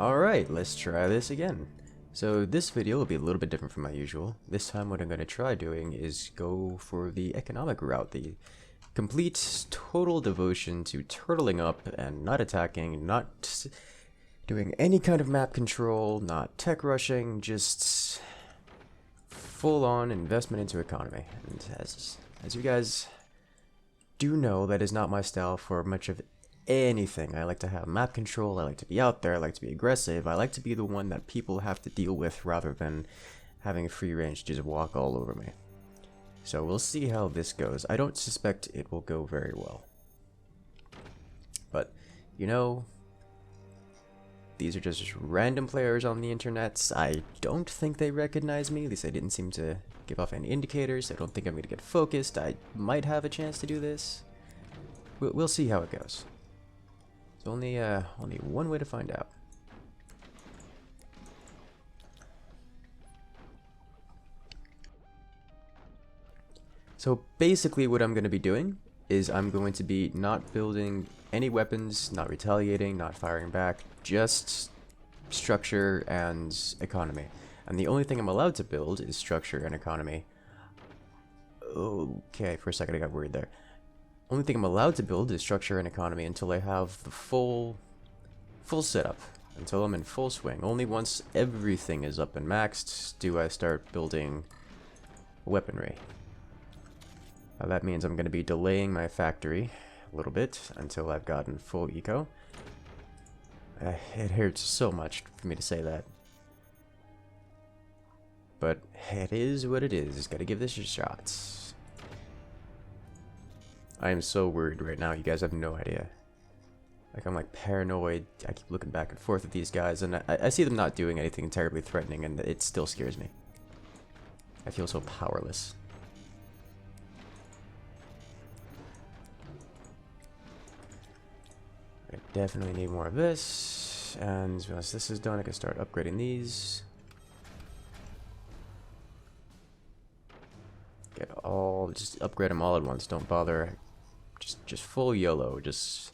Alright, let's try this again. So this video will be a little bit different from my usual. This time what I'm going to try doing is go for the economic route, the complete total devotion to turtling up and not attacking, not doing any kind of map control, not tech rushing, just full on investment into economy. And as you guys do know, that is not my style for much of anything. I like to have map control, I like to be out there, I like to be aggressive, I like to be the one that people have to deal with rather than having free range to just walk all over me. So we'll see how this goes. I don't suspect it will go very well. But, you know, these are just random players on the internet. I don't think they recognize me, at least they didn't seem to give off any indicators. I don't think I'm going to get focused. I might have a chance to do this. We'll see how it goes. There's only one way to find out. So basically what I'm going to be doing is I'm going to be not building any weapons, not retaliating, not firing back, just structure and economy. And the only thing I'm allowed to build is structure and economy. Okay, for a second I got worried there. Only thing I'm allowed to build is structure and economy until I have the full setup, until I'm in full swing. Only once everything is up and maxed do I start building weaponry. Now that means I'm going to be delaying my factory a little bit until I've gotten full eco. It hurts so much for me to say that, but it is what it is. Just gotta give this a shot. I am so worried right now, you guys have no idea. Like, I'm like paranoid. I keep looking back and forth at these guys, and I see them not doing anything terribly threatening, and it still scares me. I feel so powerless. I definitely need more of this, and once this is done, I can start upgrading these. Just upgrade them all at once, don't bother. Just full YOLO, just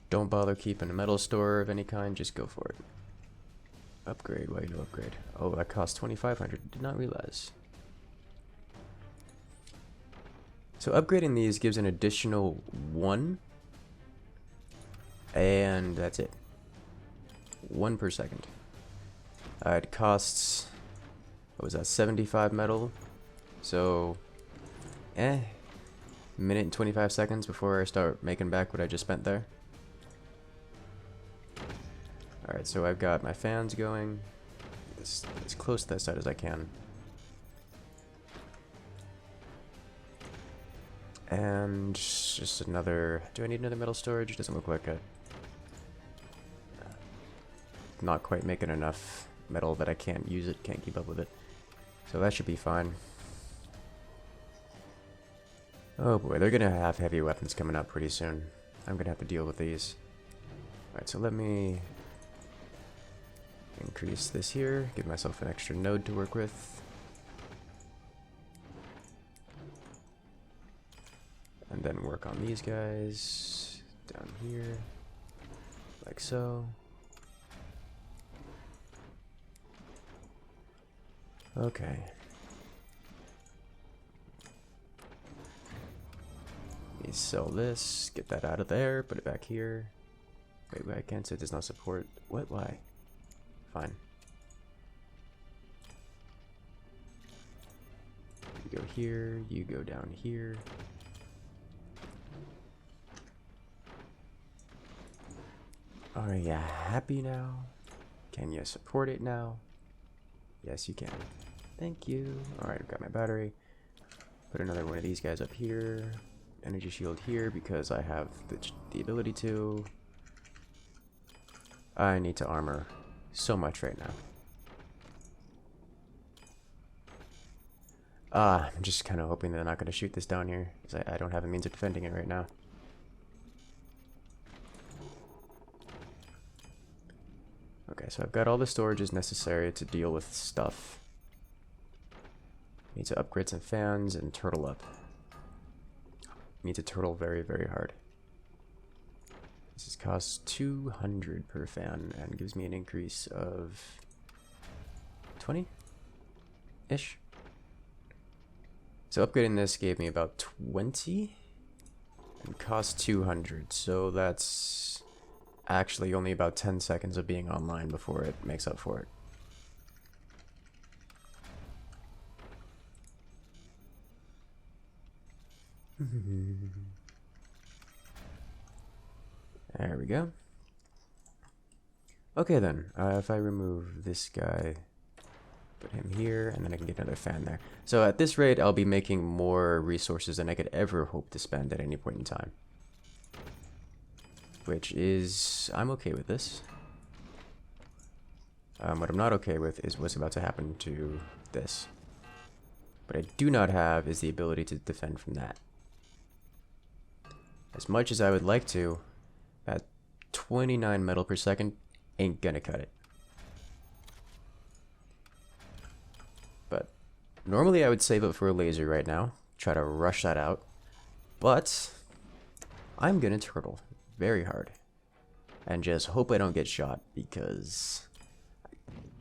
don't bother keeping a metal store of any kind, just go for it. Upgrade, why no upgrade? Oh, that cost 2,500, did not realize. So upgrading these gives an additional 1, and that's it. 1 per second. It costs, what was that, 75 metal? So, minute and 25 seconds before I start making back what I just spent there. Alright, so I've got my fans going as close to that side as I can. And just another, do I need another metal storage? Doesn't look like it. Not quite making enough metal that I can't use it, can't keep up with it. So that should be fine. Oh boy, they're gonna have heavy weapons coming up pretty soon. I'm gonna have to deal with these. Alright, so let me increase this here, give myself an extra node to work with. And then work on these guys down here, like so. Okay. Let me sell this, get that out of there, put it back here. Wait, I can't say it does not support. What? Why? Fine. You go here, you go down here. Are you happy now? Can you support it now? Yes, you can. Thank you. Alright, I've got my battery. Put another one of these guys up here. Energy shield here because I have the ability to. I need to armor so much right now. I'm just kind of hoping they're not going to shoot this down here, because I don't have a means of defending it right now. Okay, so I've got all the storages necessary to deal with stuff. Need to upgrade some fans and turtle up. Need to turtle very, very hard. This is costs 200 per fan and gives me an increase of 20-ish. So upgrading this gave me about 20 and cost 200. So that's actually only about 10 seconds of being online before it makes up for it. There we go. Okay then, if I remove this guy, put him here, and then I can get another fan there. So at this rate, I'll be making more resources than I could ever hope to spend at any point in time. Which is, I'm okay with this. What I'm not okay with is what's about to happen to this. What I do not have is the ability to defend from that. As much as I would like to, that 29 metal per second ain't gonna cut it. But normally I would save it for a laser right now, try to rush that out, but I'm gonna turtle very hard and just hope I don't get shot because I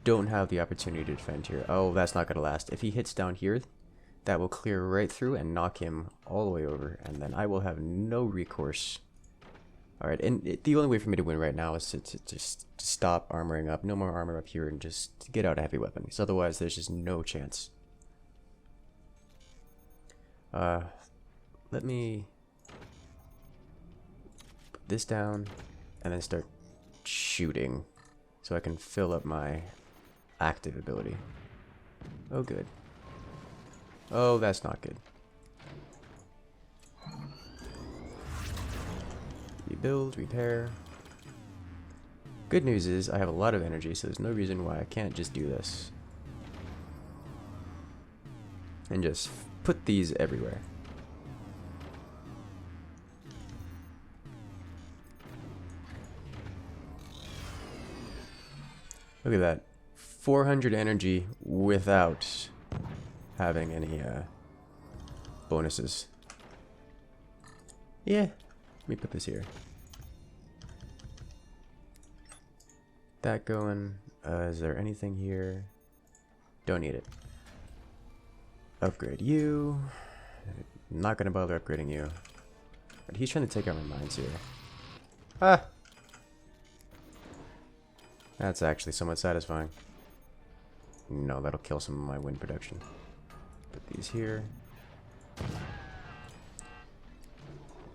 don't have the opportunity to defend here. Oh, that's not gonna last. If he hits down here, that will clear right through and knock him all the way over, and then I will have no recourse. Alright, and the only way for me to win right now is to just stop armoring up, no more armor up here, and just get out a heavy weapon, because otherwise there's just no chance. Let me put this down, and then start shooting, so I can fill up my active ability. Oh good. Oh, that's not good. Rebuild, repair. Good news is I have a lot of energy, so there's no reason why I can't just do this. And just put these everywhere. Look at that. 400 energy without having any bonuses. Yeah. Let me put this here. That going. Is there anything here? Don't need it. Upgrade you. Not gonna bother upgrading you. But he's trying to take out my mines here. Ah! That's actually somewhat satisfying. No, that'll kill some of my wind production. Put these here.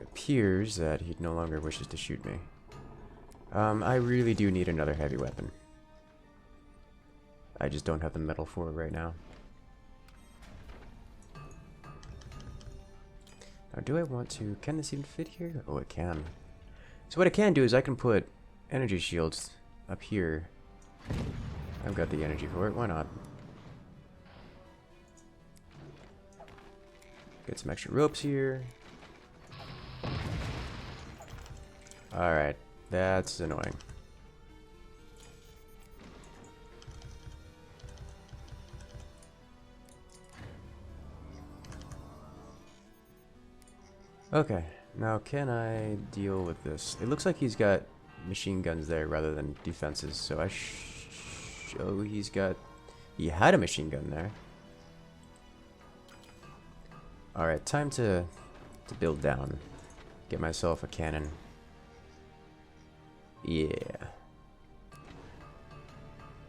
Appears that he no longer wishes to shoot me. I really do need another heavy weapon. I just don't have the metal for it right now. Now, do I want to... Can this even fit here? Oh, it can. So what I can do is I can put energy shields up here. I've got the energy for it. Why not? Get some extra ropes here. Alright, that's annoying. Okay, now can I deal with this? It looks like he's got machine guns there rather than defenses, so oh, he had a machine gun there. Alright, time to build down. Get myself a cannon. Yeah.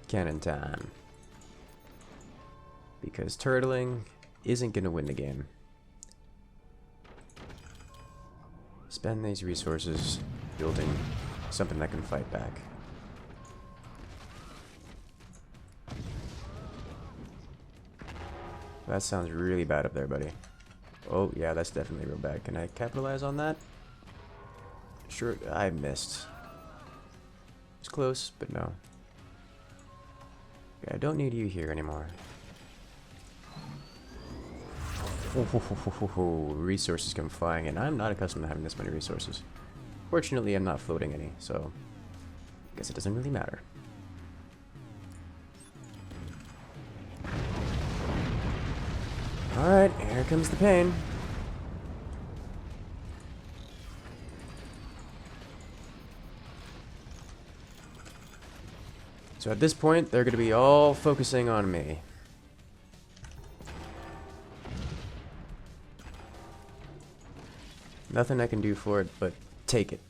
Cannon time. Because turtling isn't gonna win the game. Spend these resources building something that can fight back. That sounds really bad up there, buddy. Oh, yeah, that's definitely real bad. Can I capitalize on that? Sure, I missed. It's close, but no. Okay, I don't need you here anymore. Resources come flying in. I'm not accustomed to having this many resources. Fortunately, I'm not floating any, so I guess it doesn't really matter. Alright, here comes the pain. So at this point, they're going to be all focusing on me. Nothing I can do for it but take it.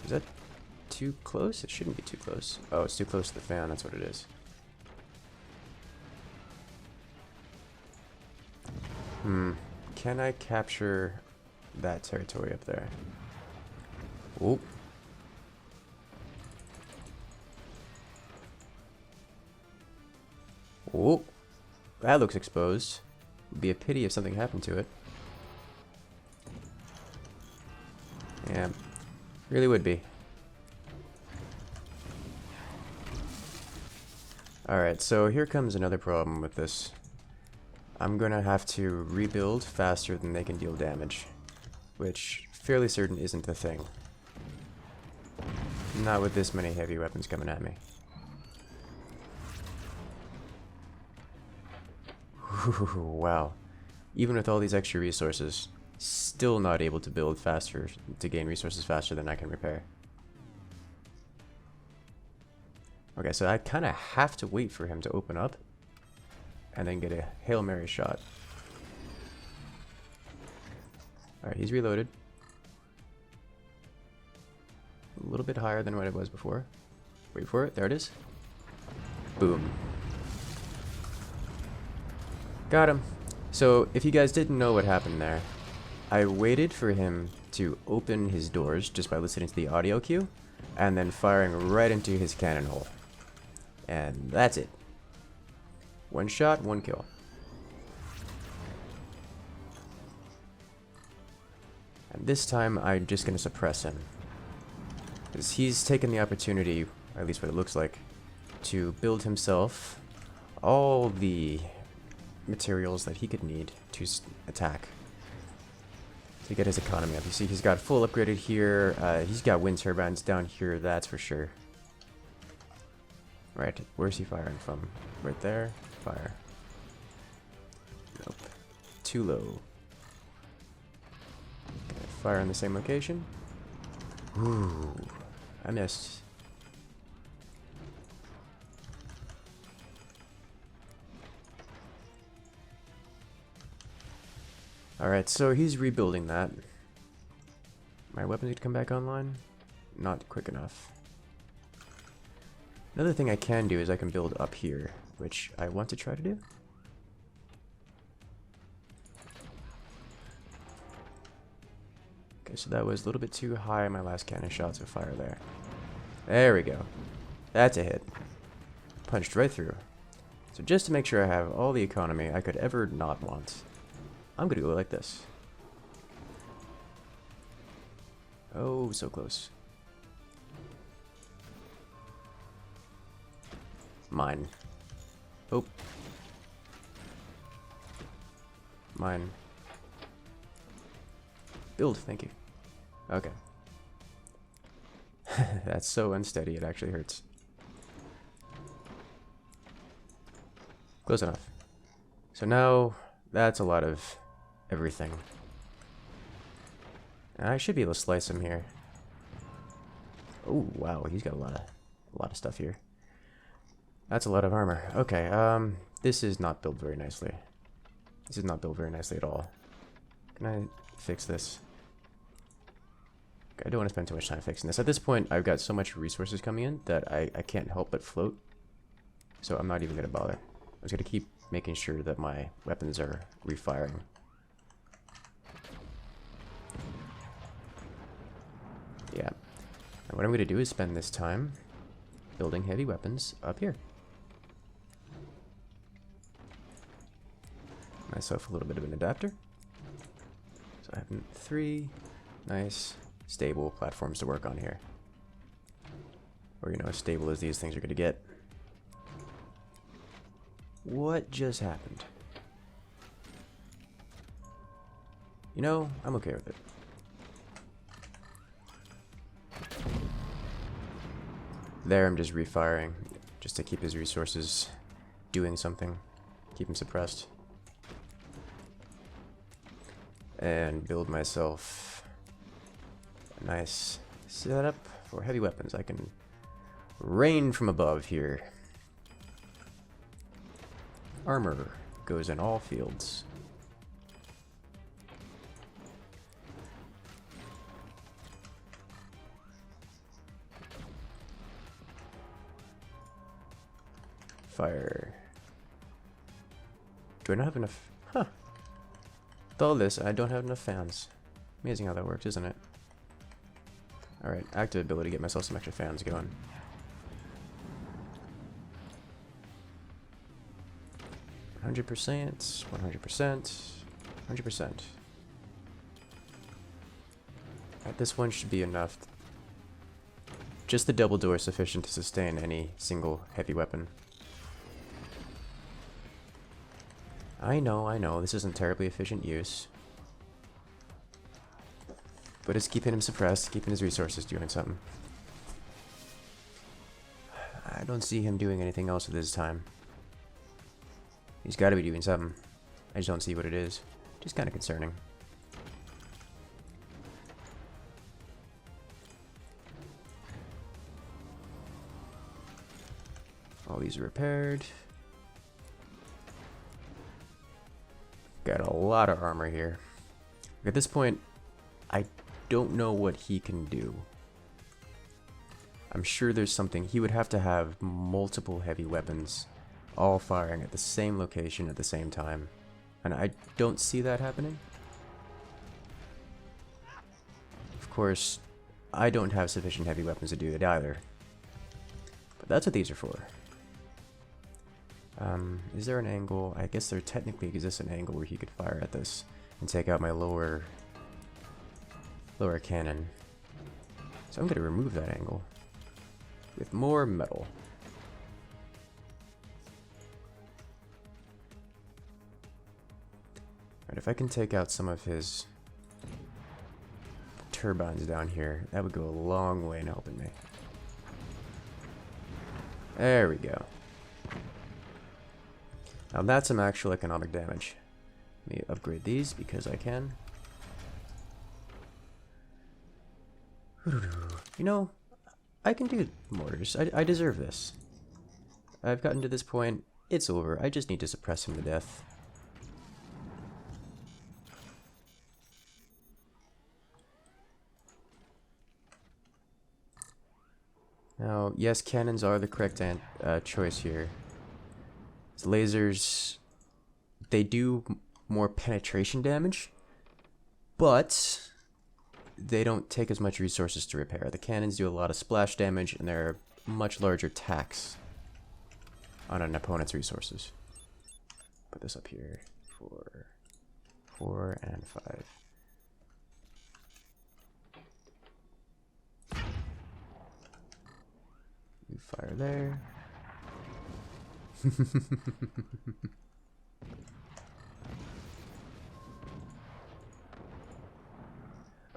Is that too close? It shouldn't be too close. Oh, it's too close to the fan, that's what it is. Can I capture that territory up there? Oh. Oh. That looks exposed. Would be a pity if something happened to it. Yeah. Really would be. Alright, so here comes another problem with this. I'm gonna have to rebuild faster than they can deal damage, which fairly certain isn't the thing. Not with this many heavy weapons coming at me. Ooh, wow. Even with all these extra resources, still not able to build faster, to gain resources faster than I can repair. Okay, so I kind of have to wait for him to open up and then get a Hail Mary shot. Alright, he's reloaded. A little bit higher than what it was before. Wait for it, there it is. Boom. Got him. So, if you guys didn't know what happened there, I waited for him to open his doors just by listening to the audio cue, and then firing right into his cannon hole. And that's it. One shot, one kill. And this time, I'm just going to suppress him. Because he's taken the opportunity, or at least what it looks like, to build himself all the materials that he could need to attack. To get his economy up. You see, he's got full upgraded here. He's got wind turbines down here, that's for sure. Right, where's he firing from? Right there? Fire. Nope. Too low. Okay, fire in the same location. Ooh, I missed. Alright, so he's rebuilding that. My weapons need to come back online? Not quick enough. Another thing I can do is I can build up here, which I want to try to do. Okay, so that was a little bit too high in my last cannon shot, so fire there. There we go. That's a hit. Punched right through. So just to make sure I have all the economy I could ever not want, I'm gonna go like this. Oh, so close. Mine. Oh. Mine. Build, thank you. Okay. That's so unsteady, it actually hurts. Close enough. So now, that's a lot of everything. And I should be able to slice him here. Oh, wow, he's got a lot of stuff here. That's a lot of armor. Okay, this is not built very nicely. This is not built very nicely at all. Can I fix this? Okay, I don't want to spend too much time fixing this. At this point, I've got so much resources coming in that I can't help but float. So I'm not even going to bother. I'm just going to keep making sure that my weapons are refiring. Yeah. And what I'm going to do is spend this time building heavy weapons up here. Myself a little bit of an adapter. So I have 3 nice, stable platforms to work on here. Or, you know, as stable as these things are going to get. What just happened? You know, I'm okay with it. There, I'm just refiring, just to keep his resources doing something, keep him suppressed. And build myself Nice. Set up for heavy weapons. I can rain from above here. Armor goes in all fields. Fire. Do I not have enough? Huh. With all this, I don't have enough fans. Amazing how that works, isn't it? Alright, active ability to get myself some extra fans going. %, 100%, 100%. Alright, this one should be enough. Just the double door is sufficient to sustain any single heavy weapon. I know, this isn't terribly efficient use. But it's keeping him suppressed, keeping his resources doing something. I don't see him doing anything else with his time. He's got to be doing something. I just don't see what it is. Just kind of concerning. All these are repaired. Got a lot of armor here. At this point, I don't know what he can do. I'm sure there's something. He would have to have multiple heavy weapons all firing at the same location at the same time. And I don't see that happening. Of course, I don't have sufficient heavy weapons to do it either. But that's what these are for. Is there an angle? I guess there technically exists an angle where he could fire at this and take out my lower cannon. So I'm going to remove that angle with more metal. Alright, if I can take out some of his turbines down here, that would go a long way in helping me. There we go. Now that's some actual economic damage. Let me upgrade these because I can. You know, I can do mortars. I deserve this. I've gotten to this point. It's over. I just need to suppress him to death. Now, yes, cannons are the correct choice here. Lasers, they do more penetration damage, but they don't take as much resources to repair. The cannons do a lot of splash damage, and they're a much larger tax on an opponent's resources. Put this up here for 4 and 5. You fire there. Alright,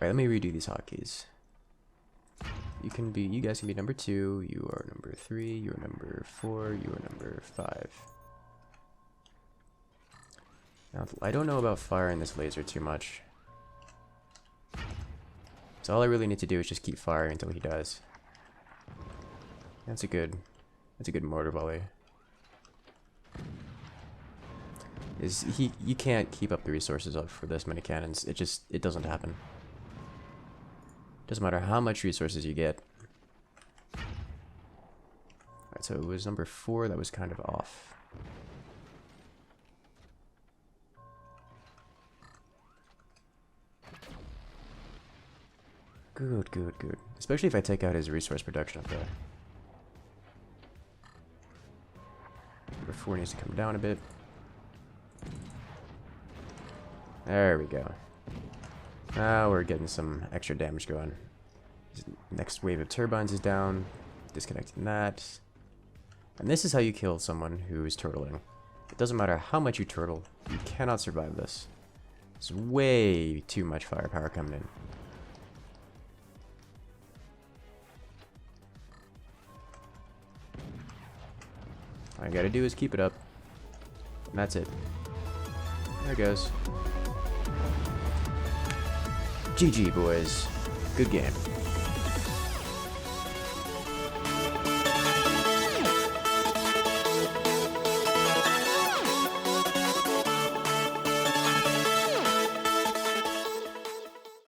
let me redo these hotkeys. You guys can be number 2, you are number 3, you are number 4, you are number 5. Now, I don't know about firing this laser too much. So all I really need to do is just keep firing until he dies. That's a good mortar volley. You can't keep up the resources up for this many cannons. It doesn't happen. Doesn't matter how much resources you get. Alright, so it was number 4 that was kind of off. Good. Especially if I take out his resource production up there. Number 4 needs to come down a bit. There we go. Now we're getting some extra damage going. Next wave of turbines is down. Disconnecting that. And this is how you kill someone who is turtling. It doesn't matter how much you turtle, you cannot survive this. There's way too much firepower coming in. All I gotta do is keep it up. And that's it. There it goes. GG, boys. Good game.